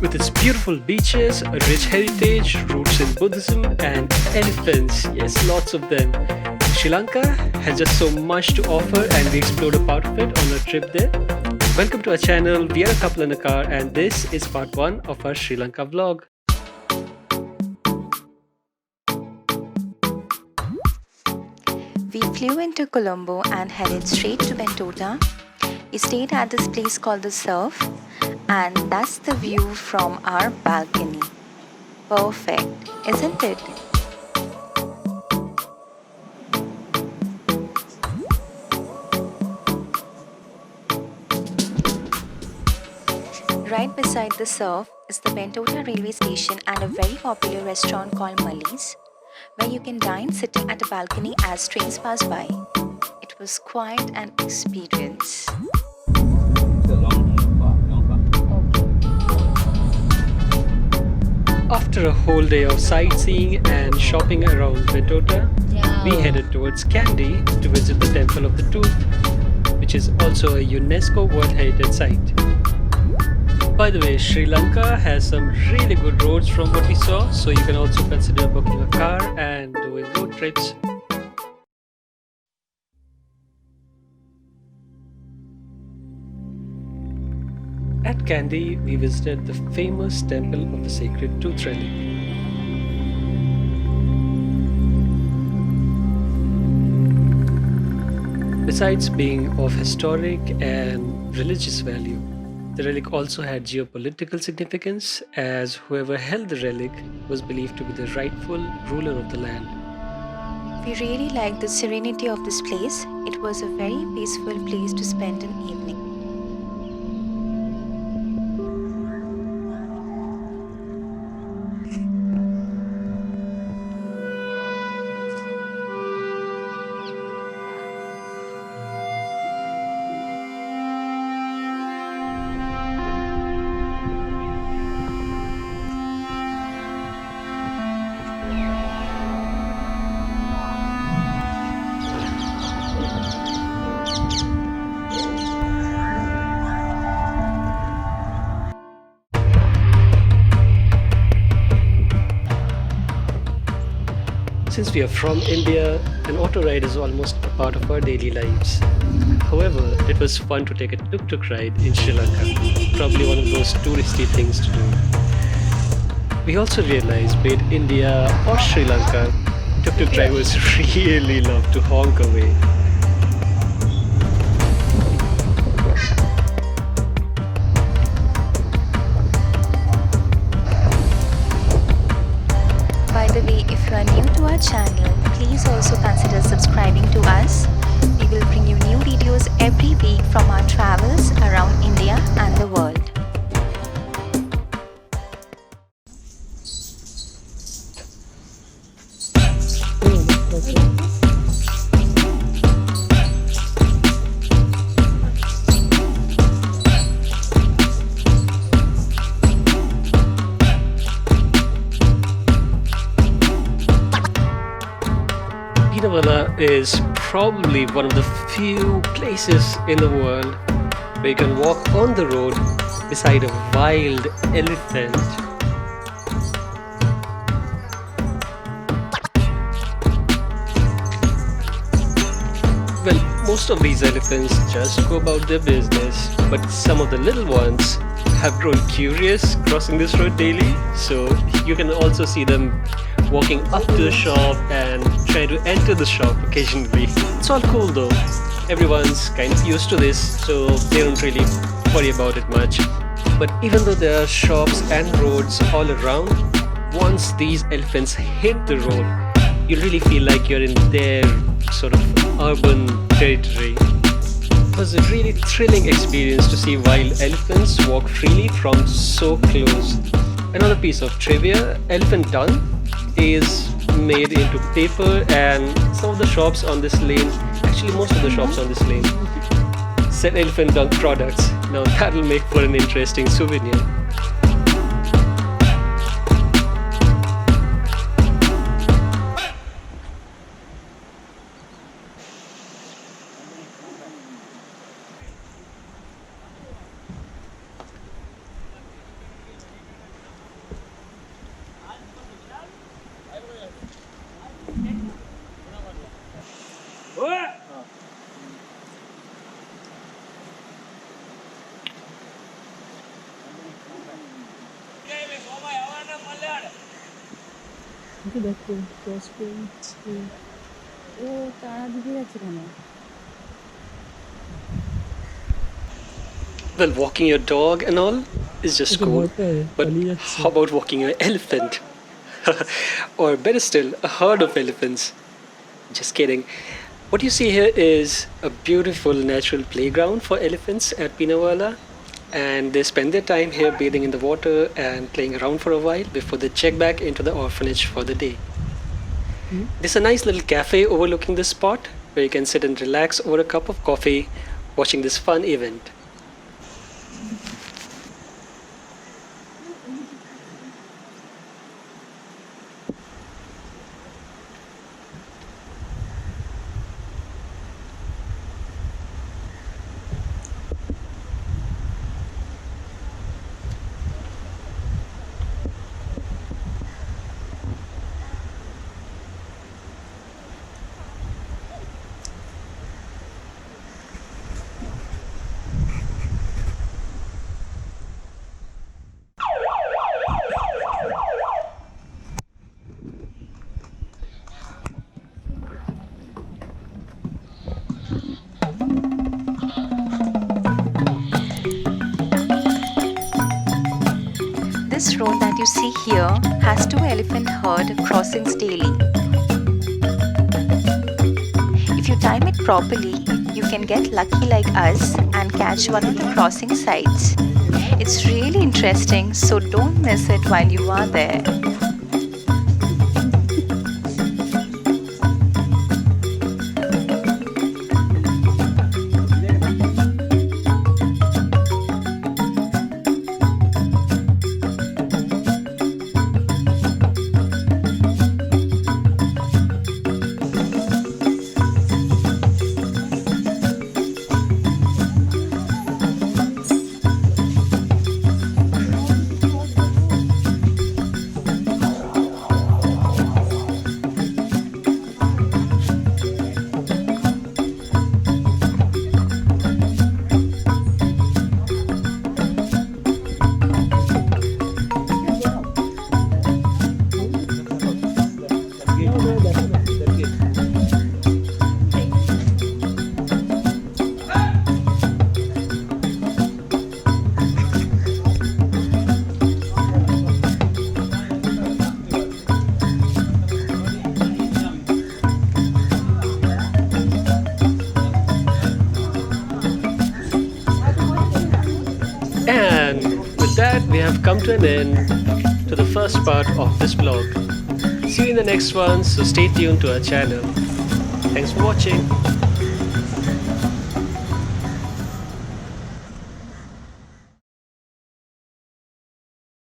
With its beautiful beaches, a rich heritage, roots in Buddhism, and elephants, yes, lots of them. Sri Lanka has just so much to offer, and we explored a part of it on our trip there. Welcome to our channel. We are a couple in a car, and this is part one of our Sri Lanka vlog. We flew into Colombo and headed straight to Bentota. We stayed at this place called the Surf, and that's the view from our balcony. Perfect, isn't it? Right beside the Surf is the Bentota railway station and a very popular restaurant called Mully's, where you can dine sitting at a balcony as trains pass by. It was quite an experience. After a whole day of sightseeing and shopping around Bentota, we headed towards Kandy to visit the Temple of the Tooth, which is also a UNESCO World Heritage Site. By the way, Sri Lanka has some really good roads from what we saw, so you can also consider booking a car and doing road trips. At Kandy, we visited the famous temple of the sacred Tooth Relic. Besides being of historic and religious value, the relic also had geopolitical significance, as whoever held the relic was believed to be the rightful ruler of the land. We really liked the serenity of this place. It was a very peaceful place to spend an evening. Since we are from India, an auto ride is almost a part of our daily lives. However, it was fun to take a Tuktuk ride in Sri Lanka, probably one of those touristy things to do. We also realized, be it India or Sri Lanka, Tuktuk drivers really love to honk away. By the way, if you are new to our channel, please also consider subscribing to us. We will bring you new videos every week from our travels around India and the world. Pinnawala is probably one of the few places in the world where you can walk on the road beside a wild elephant. Well, most of these elephants just go about their business, but some of the little ones have grown curious crossing this road daily, so you can also see them walking up to the shop and trying to enter the shop occasionally. It's all cool though. Everyone's kind of used to this, so they don't really worry about it much. But even though there are shops and roads all around, once these elephants hit the road, you really feel like you're in their sort of urban territory. It was a really thrilling experience to see wild elephants walk freely from so close. Another piece of trivia, elephant dung is made into paper, and some of the shops on this lane, actually most of the shops on this lane, sell elephant dung products. Now that'll make for an interesting souvenir. এই দেখো cross করছে। ও তারা দিতে যাচ্ছে কেন? Well, walking your dog and all is just okay cool. ভয় পেয়ে But পালিয়ে যাচ্ছে। how about walking your elephant? Or better still, a herd of elephants. Just kidding. What you see here is a beautiful natural playground for elephants at Pinnawala, and they spend their time here bathing in the water and playing around for a while before they check back into the orphanage for the day. There's a nice little cafe overlooking this spot where you can sit and relax over a cup of coffee watching this fun event. This road that you see here has 2 elephant herd crossings daily. If you time it properly, you can get lucky like us and catch one of the crossing sites. It's really interesting, so don't miss it while you are there. And with that, we have come to an end to the first part of this vlog. See you in the next one, so stay tuned to our channel. Thanks for watching.